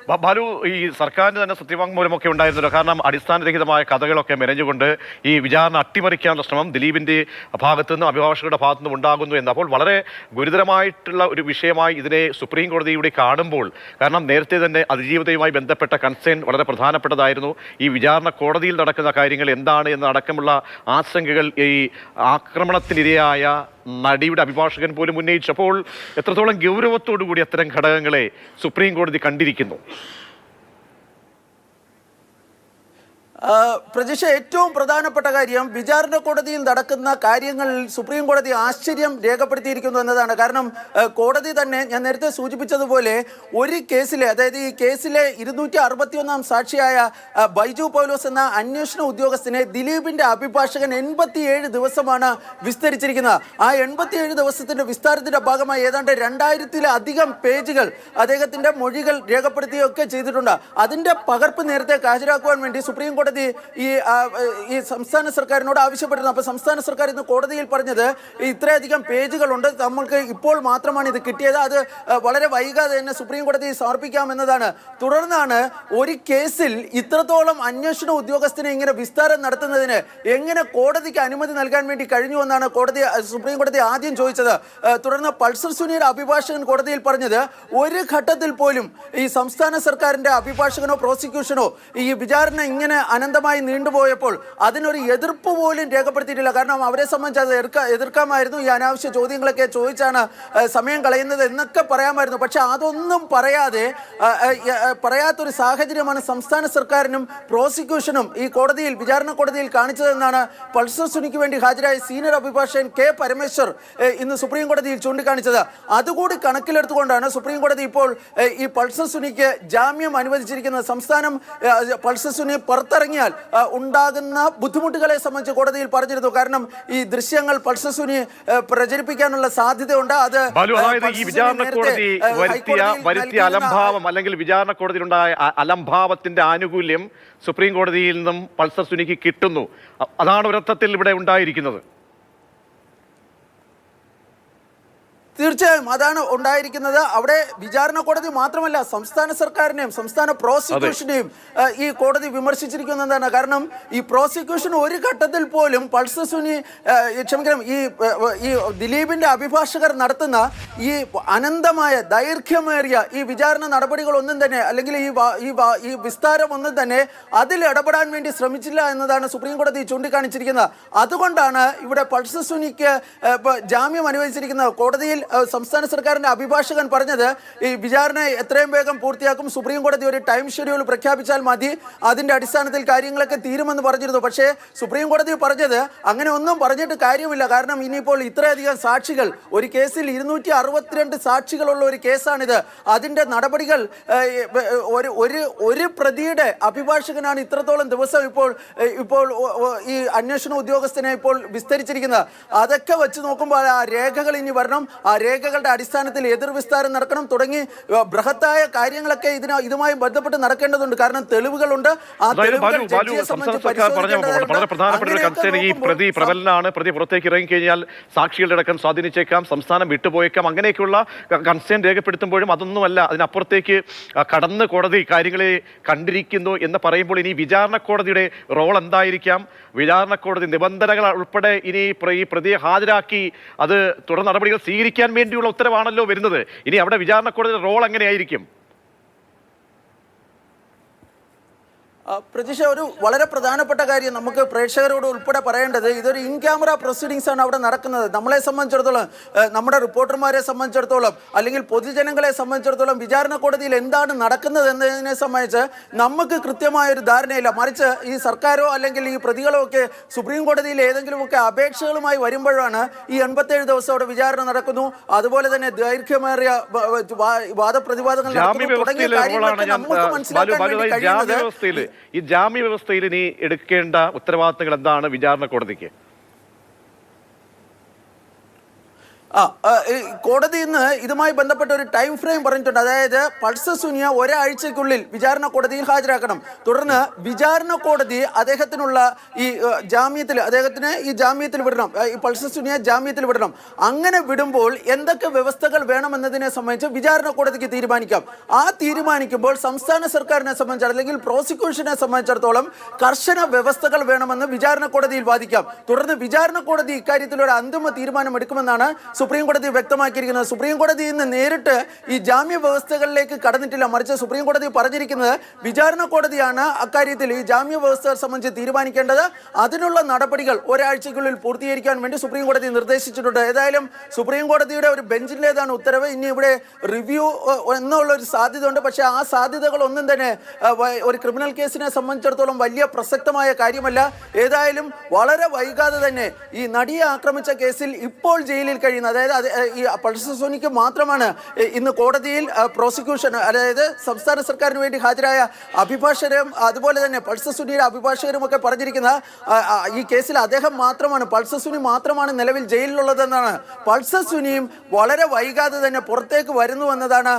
ബാലു, ഈ സർക്കാരിന് തന്നെ സത്യവാങ്മൂലമൊക്കെ ഉണ്ടായിരുന്നല്ലോ. കാരണം അടിസ്ഥാനരഹിതമായ കഥകളൊക്കെ മെനഞ്ഞുകൊണ്ട് ഈ വിചാരണ അട്ടിമറിക്കാനുള്ള ശ്രമം ദിലീപിന്റെ ഭാഗത്തു നിന്നും അഭിഭാഷകരുടെ ഭാഗത്തു നിന്നും ഉണ്ടാകുന്നു എന്ന്. അപ്പോൾ വളരെ ഗുരുതരമായിട്ടുള്ള ഒരു വിഷയമായി ഇതിനെ സുപ്രീം കോടതിയുടെ കാണുമ്പോൾ, കാരണം നേരത്തെ തന്നെ അതിജീവിതയുമായി ബന്ധപ്പെട്ട കൺസേൺ വളരെ പ്രധാനപ്പെട്ടതായിരുന്നു. ഈ വിചാരണ കോടതിയിൽ നടക്കുന്ന കാര്യങ്ങൾ എന്താണ് എന്നടക്കമുള്ള ആശങ്കകൾ ഈ ആക്രമണത്തിനിരയായ നടിയുടെ അഭിഭാഷകൻ പോലും ഉന്നയിച്ചപ്പോൾ എത്രത്തോളം ഗൗരവത്തോടു കൂടി അത്തരം ഘടകങ്ങളെ സുപ്രീം കോടതി കണ്ടിരിക്കുന്നു? പ്രജിഷ, ഏറ്റവും പ്രധാനപ്പെട്ട കാര്യം വിചാരണ കോടതിയിൽ നടക്കുന്ന കാര്യങ്ങളിൽ സുപ്രീം കോടതി ആശ്ചര്യം രേഖപ്പെടുത്തിയിരിക്കുന്നു എന്നതാണ്. കാരണം കോടതി തന്നെ ഞാൻ നേരത്തെ സൂചിപ്പിച്ചതുപോലെ ഒരു കേസിലെ, അതായത് ഈ കേസിലെ 261 സാക്ഷിയായ ബൈജു പൗലോസ് എന്ന അന്വേഷണ ഉദ്യോഗസ്ഥനെ ദിലീപിന്റെ അഭിഭാഷകൻ 87 ദിവസമാണ് വിസ്തരിച്ചിരിക്കുന്നത്. ആ 87 ദിവസത്തിന്റെ വിസ്താരത്തിന്റെ ഭാഗമായി ഏതാണ്ട് 2000-ലധികം പേജുകൾ അദ്ദേഹത്തിന്റെ മൊഴികൾ രേഖപ്പെടുത്തുകയൊക്കെ ചെയ്തിട്ടുണ്ട്. അതിന്റെ പകർപ്പ് നേരത്തെ ഹാജരാക്കുവാൻ വേണ്ടി സുപ്രീം കോടതി ഈ സംസ്ഥാന സർക്കാരിനോട് ആവശ്യപ്പെട്ടിരുന്നു. അപ്പോൾ സംസ്ഥാന സർക്കാർ ഇന്ന് കോടതിയിൽ പറഞ്ഞത് ഇത്രയധികം പേജുകളുണ്ട്, നമ്മൾക്ക് ഇപ്പോൾ മാത്രമാണ് ഇത് കിട്ടിയത്, അത് വളരെ വൈകാതെ തന്നെ സുപ്രീം കോടതി സമർപ്പിക്കാമെന്നതാണ്. തുടർന്നാണ് ഒരു കേസിൽ ഇത്രത്തോളം അന്വേഷണ ഉദ്യോഗസ്ഥനെ ഇങ്ങനെ വിസ്താരം നടത്തുന്നതിന് എങ്ങനെ കോടതിക്ക് അനുമതി നൽകാൻ വേണ്ടി കഴിഞ്ഞു എന്നാണ് സുപ്രീം കോടതി ആദ്യം ചോദിച്ചത്. തുടർന്ന് പൾസർ സുനിയുടെ അഭിഭാഷകൻ കോടതിയിൽ പറഞ്ഞത് ഒരു ഘട്ടത്തിൽ പോലും ഈ സംസ്ഥാന സർക്കാരിന്റെ അഭിഭാഷകനോ പ്രോസിക്യൂഷനോ ഈ വിചാരണ ഇങ്ങനെ അനന്തമായി നീണ്ടുപോയപ്പോൾ അതിനൊരു എതിർപ്പ് പോലും രേഖപ്പെടുത്തിയിട്ടില്ല. കാരണം അവരെ സംബന്ധിച്ച് അത് എതിർക്കാമായിരുന്നു, ഈ അനാവശ്യ ചോദ്യങ്ങളൊക്കെ ചോദിച്ചാണ് സമയം കളയുന്നത് എന്നൊക്കെ പറയാമായിരുന്നു. പക്ഷെ അതൊന്നും പറയാത്തൊരു സാഹചര്യമാണ് സംസ്ഥാന സർക്കാരിനും പ്രോസിക്യൂഷനും ഈ കോടതിയിൽ, വിചാരണ കോടതിയിൽ കാണിച്ചതെന്നാണ് പൾസർ സുനിക്ക് വേണ്ടി ഹാജരായ സീനിയർ അഭിഭാഷകൻ കെ പരമേശ്വർ ഇന്ന് സുപ്രീം കോടതിയിൽ ചൂണ്ടിക്കാണിച്ചത്. അതുകൂടി കണക്കിലെടുത്തുകൊണ്ടാണ് സുപ്രീം കോടതി ഇപ്പോൾ ഈ പൾസർ സുനിക്ക് ജാമ്യം അനുവദിച്ചിരിക്കുന്നത്. സംസ്ഥാനം പൾസർ സുനി പുറത്തിറങ്ങിയാൽ ഉണ്ടാകുന്ന ബുദ്ധിമുട്ടുകളെ സംബന്ധിച്ച് കോടതിയിൽ പറഞ്ഞിരുന്നു. കാരണം ഈ ദൃശ്യങ്ങൾ പൾസർ സുനി പ്രചരിപ്പിക്കാനുള്ള സാധ്യതയുണ്ട്. അത് ഈ വിചാരണ കോടതി വരുത്തിയ അലംഭാവം, അല്ലെങ്കിൽ വിചാരണ കോടതിയിലുണ്ടായ അലംഭാവത്തിന്റെ ആനുകൂല്യം സുപ്രീം കോടതിയിൽ നിന്നും പൾസർ സുനിക്ക് കിട്ടുന്നു. അതാണ് ഒരർത്ഥത്തിൽ ഇവിടെ ഉണ്ടായിരിക്കുന്നത്. തീർച്ചയായും അതാണ് ഉണ്ടായിരിക്കുന്നത്. അവിടെ വിചാരണ കോടതി മാത്രമല്ല, സംസ്ഥാന സർക്കാരിനെയും സംസ്ഥാന പ്രോസിക്യൂഷനെയും ഈ കോടതി വിമർശിച്ചിരിക്കുന്നതാണ്. കാരണം ഈ പ്രോസിക്യൂഷൻ ഒരു ഘട്ടത്തിൽ പോലും പൾസർ സുനി ഈ ദിലീപിന്റെ അഭിഭാഷകർ നടത്തുന്ന ഈ അനന്തമായ ദൈർഘ്യമേറിയ ഈ വിചാരണ നടപടികളൊന്നും തന്നെ, അല്ലെങ്കിൽ ഈ വിസ്താരം ഒന്നും തന്നെ അതിൽ ഇടപെടാൻ വേണ്ടി ശ്രമിച്ചില്ല എന്നതാണ് സുപ്രീം കോടതി ചൂണ്ടിക്കാണിച്ചിരിക്കുന്നത്. അതുകൊണ്ടാണ് ഇവിടെ പൾസർ സുനിക്ക് ജാമ്യം അനുവദിച്ചിരിക്കുന്നത്. കോടതിയിൽ സംസ്ഥാന സർക്കാരിന്റെ അഭിഭാഷകൻ പറഞ്ഞത് ഈ വിചാരണ എത്രയും വേഗം പൂർത്തിയാക്കും, സുപ്രീം കോടതി ഒരു ടൈം ഷെഡ്യൂൾ പ്രഖ്യാപിച്ചാൽ മതി, അതിന്റെ അടിസ്ഥാനത്തിൽ കാര്യങ്ങളൊക്കെ തീരുമെന്ന് പറഞ്ഞിരുന്നു. പക്ഷേ സുപ്രീം കോടതി പറഞ്ഞത് അങ്ങനെ ഒന്നും പറഞ്ഞിട്ട് കാര്യമില്ല. കാരണം ഇനിയിപ്പോൾ ഇത്രയധികം സാക്ഷികൾ, ഒരു കേസിൽ 262 സാക്ഷികളുള്ള ഒരു കേസാണിത്. അതിന്റെ നടപടികൾ ഒരു പ്രതിയുടെ അഭിഭാഷകനാണ് ഇത്രത്തോളം ദിവസം ഇപ്പോൾ ഈ അന്വേഷണ ഉദ്യോഗസ്ഥനെ ഇപ്പോൾ വിസ്തരിച്ചിരിക്കുന്നത്. അതൊക്കെ വെച്ച് നോക്കുമ്പോൾ ആ രേഖകൾ ഇനി വരണം, ആ രേഖകളുടെ അടിസ്ഥാനത്തിൽ എതിർ വിസ്താരം നടക്കണം തുടങ്ങി ബൃഹത്തായ കാര്യങ്ങളൊക്കെ ഇതുമായി ബന്ധപ്പെട്ട് നടക്കേണ്ടതുണ്ട്. കാരണം തെളിവുകളുണ്ട്. ആ വളരെ പ്രധാനപ്പെട്ട ഒരു കൺസേൺ, ഈ പ്രതി പ്രബലനാണ്, പ്രതി പുറത്തേക്ക് ഇറങ്ങിക്കഴിഞ്ഞാൽ സാക്ഷികളുടെ അടക്കം സ്വാധീനിച്ചേക്കാം, സംസ്ഥാനം വിട്ടുപോയേക്കാം, അങ്ങനെയൊക്കെയുള്ള കൺസേൺ രേഖപ്പെടുത്തുമ്പോഴും അതൊന്നുമല്ല, അതിനപ്പുറത്തേക്ക് കടന്ന് കോടതി കാര്യങ്ങളെ കണ്ടിരിക്കുന്നു എന്ന് പറയുമ്പോൾ ഇനി വിചാരണ കോടതിയുടെ റോൾ എന്തായിരിക്കാം? വിചാരണ കോടതി നിബന്ധനകൾ ഉൾപ്പെടെ ഇനി ഈ പ്രതിയെ ഹാജരാക്കി അത് തുടർ നടപടികൾ സ്വീകരിക്കാൻ വേണ്ടിയുള്ള ഉത്തരവാണല്ലോ വരുന്നത്. ഇനി അവിടെ വിചാരണ കോടതിയുടെ റോൾ എങ്ങനെയായിരിക്കും? പ്രതീക്ഷ, ഒരു വളരെ പ്രധാനപ്പെട്ട കാര്യം നമുക്ക് പ്രേക്ഷകരോട് ഉൾപ്പെടെ പറയേണ്ടത്, ഇതൊരു ഇൻ ക്യാമറ പ്രൊസീഡിങ്സ് ആണ് അവിടെ നടക്കുന്നത്. നമ്മളെ സംബന്ധിച്ചിടത്തോളം, നമ്മുടെ റിപ്പോർട്ടർമാരെ സംബന്ധിച്ചിടത്തോളം, അല്ലെങ്കിൽ പൊതുജനങ്ങളെ സംബന്ധിച്ചിടത്തോളം വിചാരണ കോടതിയിൽ എന്താണ് നടക്കുന്നത് എന്നതിനെ സംബന്ധിച്ച് നമുക്ക് കൃത്യമായൊരു ധാരണയില്ല. മറിച്ച് ഈ സർക്കാരോ അല്ലെങ്കിൽ ഈ പ്രതികളോ ഒക്കെ സുപ്രീം കോടതിയിൽ ഏതെങ്കിലുമൊക്കെ അപേക്ഷകളുമായി വരുമ്പോഴാണ് ഈ 87 ദിവസം അവിടെ വിചാരണ നടക്കുന്നു, അതുപോലെ തന്നെ ദൈർഘ്യമേറിയ വാദപ്രതിവാദങ്ങൾ നടക്കുന്നു തുടങ്ങിയ കാര്യങ്ങളൊക്കെ നമുക്ക് മനസ്സിലാക്കാൻ വേണ്ടി കഴിയുന്നത്. ഈ ജാമ്യ വ്യവസ്ഥയിൽ ഇനി എടുക്കേണ്ട ഉത്തരവാദിത്തങ്ങൾ എന്താണ് വിചാരണ കോടതിക്ക്? ഈ കോടതി ഇന്ന് ഇതുമായി ബന്ധപ്പെട്ട ഒരു ടൈം ഫ്രെയിം പറഞ്ഞിട്ടുണ്ട്. അതായത് പൾസർ സുനിയ ഒരാഴ്ചയ്ക്കുള്ളിൽ വിചാരണ കോടതിയിൽ ഹാജരാക്കണം. തുടർന്ന് വിചാരണ കോടതി അദ്ദേഹത്തിനുള്ള ഈ അദ്ദേഹത്തിന് ഈ ജാമ്യത്തിൽ വിടണം, ഈ പൾസർ സുനിയ ജാമ്യത്തിൽ വിടണം. അങ്ങനെ വിടുമ്പോൾ എന്തൊക്കെ വ്യവസ്ഥകൾ വേണമെന്നതിനെ സംബന്ധിച്ച് വിചാരണ കോടതിക്ക് തീരുമാനിക്കാം. ആ തീരുമാനിക്കുമ്പോൾ സംസ്ഥാന സർക്കാരിനെ സംബന്ധിച്ച് അല്ലെങ്കിൽ പ്രോസിക്യൂഷനെ സംബന്ധിച്ചിടത്തോളം കർശന വ്യവസ്ഥകൾ വേണമെന്ന് വിചാരണ കോടതിയിൽ വാദിക്കാം. തുടർന്ന് വിചാരണ കോടതി ഇക്കാര്യത്തിൽ ഒരു അന്തിമ തീരുമാനം എടുക്കുമെന്നാണ് സുപ്രീം കോടതി വ്യക്തമാക്കിയിരിക്കുന്നത്. സുപ്രീം കോടതി ഇന്ന് നേരിട്ട് ഈ ജാമ്യ വ്യവസ്ഥകളിലേക്ക് കടന്നിട്ടില്ല. മറിച്ച് സുപ്രീം കോടതി പറഞ്ഞിരിക്കുന്നത് വിചാരണ കോടതിയാണ് അക്കാര്യത്തിൽ ഈ ജാമ്യ വ്യവസ്ഥകൾ സംബന്ധിച്ച് തീരുമാനിക്കേണ്ടത്. അതിനുള്ള നടപടികൾ ഒരാഴ്ചയ്ക്കുള്ളിൽ പൂർത്തീകരിക്കാൻ വേണ്ടി സുപ്രീം കോടതി നിർദ്ദേശിച്ചിട്ടുണ്ട്. ഏതായാലും സുപ്രീം കോടതിയുടെ ഒരു ബെഞ്ചിൻ്റെതാണ് ഉത്തരവ്. ഇനി ഇവിടെ റിവ്യൂ എന്നുള്ള ഒരു സാധ്യതയുണ്ട്. പക്ഷേ ആ സാധ്യതകളൊന്നും തന്നെ ഒരു ക്രിമിനൽ കേസിനെ സംബന്ധിച്ചിടത്തോളം വലിയ പ്രസക്തമായ കാര്യമല്ല. ഏതായാലും വളരെ വൈകാതെ തന്നെ ഈ നടിയെ ആക്രമിച്ച കേസിൽ ഇപ്പോൾ ജയിലിൽ കഴിയുന്ന, അതായത് ഈ പൾസർ സുനിക്ക് മാത്രമാണ് ഇന്ന് കോടതിയിൽ പ്രോസിക്യൂഷൻ, അതായത് സംസ്ഥാന സർക്കാരിന് വേണ്ടി ഹാജരായ അഭിഭാഷകരും അതുപോലെ തന്നെ പൾസർ സുനിയുടെ അഭിഭാഷകരും ഒക്കെ പറഞ്ഞിരിക്കുന്ന ഈ കേസിൽ അദ്ദേഹം മാത്രമാണ്, പൾസർ സുനി മാത്രമാണ് നിലവിൽ ജയിലിലുള്ളതെന്നാണ്. പൾസർ സുനിയും വളരെ വൈകാതെ തന്നെ പുറത്തേക്ക് വരുന്നു എന്നതാണ്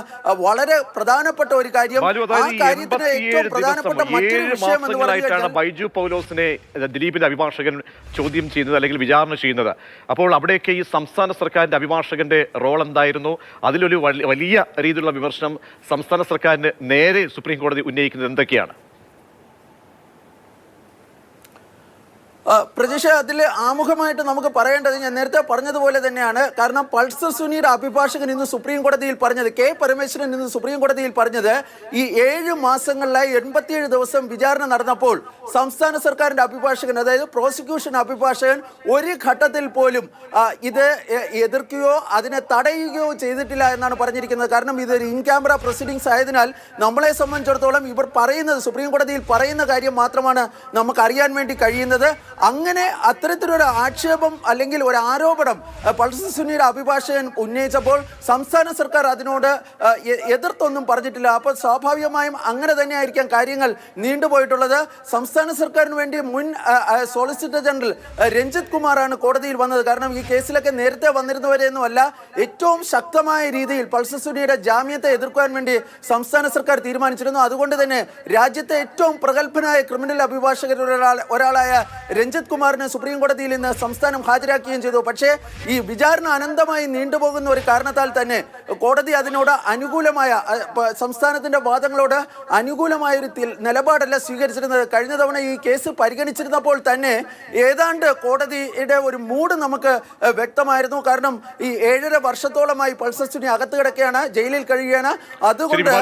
വളരെ പ്രധാനപ്പെട്ട ഒരു കാര്യം. ആ കാര്യത്തിന് ഏറ്റവും പ്രധാനപ്പെട്ട മറ്റൊരു വിഷയം എന്ന് പറയുന്നത് ബൈജു പൗലോസിനെ ദിലീപിന്റെ അഭിഭാഷകൻ ചോദ്യം ചെയ്യുന്നത് അല്ലെങ്കിൽ വിചാരണ ചെയ്യുന്നത്. അപ്പോൾ അവിടെയൊക്കെ ഈ സംസ്ഥാന സർക്കാരിന്റെ അഭിഭാഷകന്റെ റോൾ എന്തായിരുന്നു? അതിലൊരു വലിയ രീതിയിലുള്ള വിമർശനം സംസ്ഥാന സർക്കാരിന് നേരെ സുപ്രീം കോടതി ഉന്നയിക്കുന്നത് എന്തൊക്കെയാണ്? പ്രജീഷ, അതിൽ ആമുഖമായിട്ട് നമുക്ക് പറയേണ്ടത് ഞാൻ നേരത്തെ പറഞ്ഞതുപോലെ തന്നെയാണ്. കാരണം പൾസർ സുനിയുടെ അഭിഭാഷകൻ ഇന്ന് സുപ്രീം കോടതിയിൽ പറഞ്ഞത്, കെ പരമേശ്വരൻ ഇന്ന് സുപ്രീം കോടതിയിൽ പറഞ്ഞത്, ഈ 7 മാസങ്ങളിലായി 87 ദിവസം വിചാരണ നടന്നപ്പോൾ സംസ്ഥാന സർക്കാരിൻ്റെ അഭിഭാഷകൻ, അതായത് പ്രോസിക്യൂഷൻ അഭിഭാഷകൻ ഒരു ഘട്ടത്തിൽ പോലും ഇത് എതിർക്കുകയോ അതിനെ തടയുകയോ ചെയ്തിട്ടില്ല എന്നാണ് പറഞ്ഞിരിക്കുന്നത്. കാരണം ഇതൊരു ഇൻ ക്യാമറ പ്രൊസീഡിങ്സ് ആയതിനാൽ നമ്മളെ സംബന്ധിച്ചിടത്തോളം ഇവർ പറയുന്നത്, സുപ്രീം കോടതിയിൽ പറയുന്ന കാര്യം മാത്രമാണ് നമുക്ക് അറിയാൻ വേണ്ടി കഴിയുന്നത്. അങ്ങനെ അത്തരത്തിലൊരു ആക്ഷേപം അല്ലെങ്കിൽ ഒരു ആരോപണം പൾസർ സുനിയുടെ അഭിഭാഷകൻ ഉന്നയിച്ചപ്പോൾ സംസ്ഥാന സർക്കാർ അതിനോട് എതിർത്തൊന്നും പറഞ്ഞിട്ടില്ല. അപ്പോൾ സ്വാഭാവികമായും അങ്ങനെ തന്നെയായിരിക്കാം കാര്യങ്ങൾ നീണ്ടുപോയിട്ടുള്ളത്. സംസ്ഥാന സർക്കാരിന് വേണ്ടി മുൻ സോളിസിറ്റർ ജനറൽ രഞ്ജിത് കുമാറാണ് കോടതിയിൽ വന്നത്. കാരണം ഈ കേസിലൊക്കെ നേരത്തെ വന്നിരുന്നവരെയൊന്നുമല്ല, ഏറ്റവും ശക്തമായ രീതിയിൽ പൾസർ സുനിയുടെ ജാമ്യത്തെ എതിർക്കാൻ വേണ്ടി സംസ്ഥാന സർക്കാർ തീരുമാനിച്ചിരുന്നു. അതുകൊണ്ട് തന്നെ രാജ്യത്തെ ഏറ്റവും പ്രഗത്ഭനായ ക്രിമിനൽ അഭിഭാഷകരിൽ ഒരാളായ രഞ്ജിത് കുമാറിനെ സുപ്രീം കോടതിയിൽ ഇന്ന് സംസ്ഥാനം ഹാജരാക്കുകയും ചെയ്തു. പക്ഷേ ഈ വിചാരണ അനന്തമായി നീണ്ടുപോകുന്ന ഒരു കാരണത്താൽ തന്നെ കോടതി അതിനോട് അനുകൂലമായ, സംസ്ഥാനത്തിന്റെ വാദങ്ങളോട് അനുകൂലമായ ഒരു നിലപാടല്ല സ്വീകരിച്ചിരുന്നത്. കഴിഞ്ഞ തവണ ഈ കേസ് പരിഗണിച്ചിരുന്നപ്പോൾ തന്നെ ഏതാണ്ട് കോടതിയുടെ ഒരു മൂഡ് നമുക്ക് വ്യക്തമായിരുന്നു. കാരണം ഈ 7.5 വർഷത്തോളമായി പൾസർ സുനി അകത്ത് കിടക്കുകയാണ്, ജയിലിൽ കഴിയുകയാണ്. അതുകൊണ്ട്